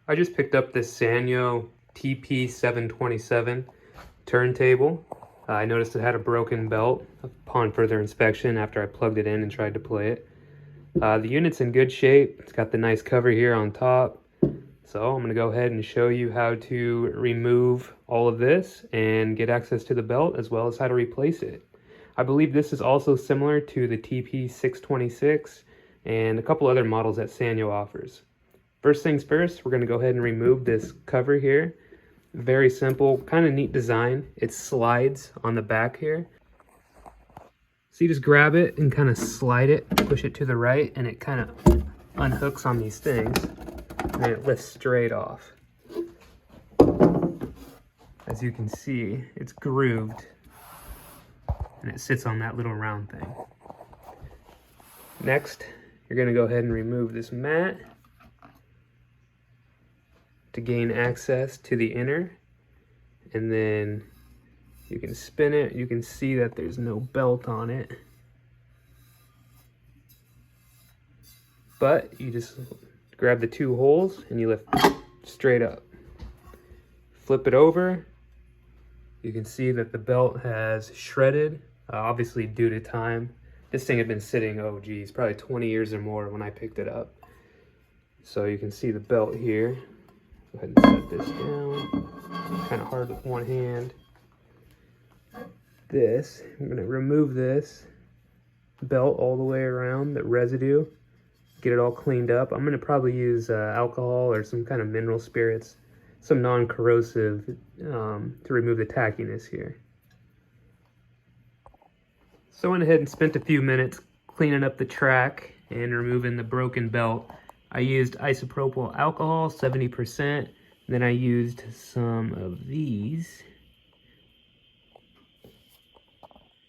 I just picked up this Sanyo TP-727 turntable. I noticed it had a broken belt upon further inspection after I plugged it in and tried to play it. The unit's in good shape. It's got the nice cover here on top. So I'm going to go ahead and show you how to remove all of this and get access to the belt, as well as how to replace it. I believe this is also similar to the TP-626 and a couple other models that Sanyo offers. First things first, we're going to go ahead and remove this cover here. Very simple, kind of neat design. It slides on the back here. So you just grab it and kind of slide it, push it to the right, and it kind of unhooks on these things, and then it lifts straight off. As you can see, it's grooved, and it sits on that little round thing. Next, you're going to go ahead and remove this mat to gain access to the inner, and then you can spin it. You can see that there's no belt on it, but you just grab the two holes and you lift straight up. Flip it over. You can see that the belt has shredded, obviously due to time. This thing had been sitting, oh geez, probably 20 years or more when I picked it up. So you can see the belt here. Go ahead and set this down. Kind of hard with one hand. I'm going to remove this belt all the way around, the residue, get it all cleaned up. I'm going to probably use alcohol or some kind of mineral spirits, some non-corrosive, to remove the tackiness here. So I went ahead and spent a few minutes cleaning up the track and removing the broken belt. I used isopropyl alcohol, 70%. Then I used some of these.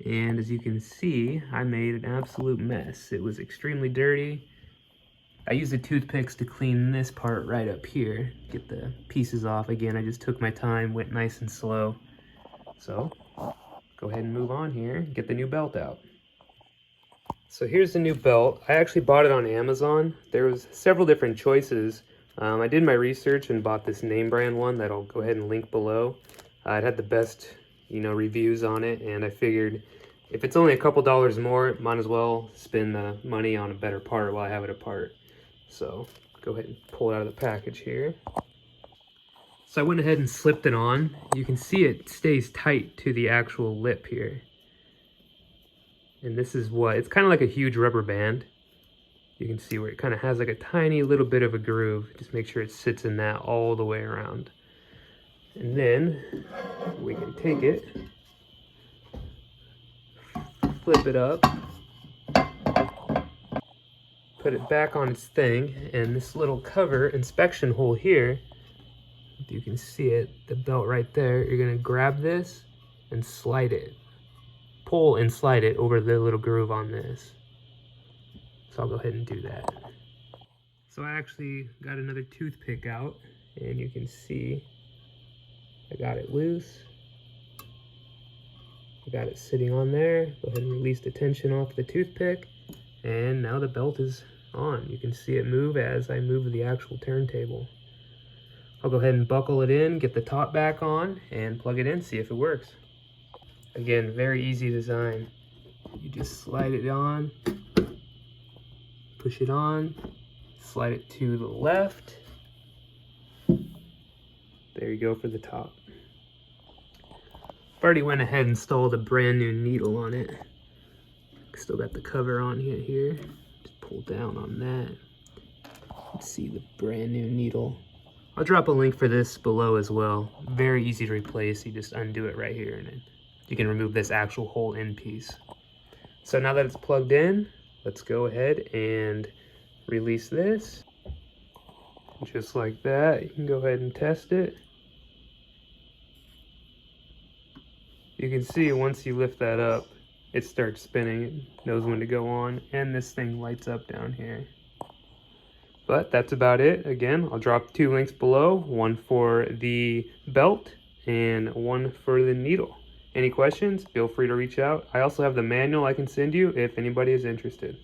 And as you can see, I made an absolute mess. It was extremely dirty. I used the toothpicks to clean this part right up here, get the pieces off. Again, I just took my time, went nice and slow. So, go ahead and move on here, get the new belt out. So here's the new belt. I actually bought it on Amazon. There was several different choices. I did my research and bought this name brand one that I'll go ahead and link below. It had the best, reviews on it, and I figured if it's only a couple dollars more, might as well spend the money on a better part while I have it apart. So go ahead and pull it out of the package here. So I went ahead and slipped it on. You can see it stays tight to the actual lip here. And this is it's kind of like a huge rubber band. You can see where it kind of has like a tiny little bit of a groove. Just make sure it sits in that all the way around. And then we can take it, flip it up, put it back on its thing, and this little cover inspection hole here, you can see it, the belt right there, you're gonna grab this and slide it. Pull and slide it over the little groove on this. So I'll go ahead and do that. So I actually got another toothpick out, and you can see I got it loose. I got it sitting on there. Go ahead and release the tension off the toothpick, and now the belt is on. You can see it move as I move the actual turntable. I'll go ahead and buckle it in, get the top back on, and plug it in, see if it works. Again, very easy design. You just slide it on, push it on, slide it to the left. There you go for the top. I've already went ahead and installed a brand new needle on it. Still got the cover on here. Just pull down on that. Let's see the brand new needle. I'll drop a link for this below as well. Very easy to replace. You just undo it right here, and then you can remove this actual whole end piece. So now that it's plugged in, let's go ahead and release this. Just like that. You can go ahead and test it. You can see once you lift that up, it starts spinning. It knows when to go on, and this thing lights up down here. But that's about it. Again, I'll drop 2 links below, one for the belt and one for the needle. Any questions, feel free to reach out. I also have the manual I can send you if anybody is interested.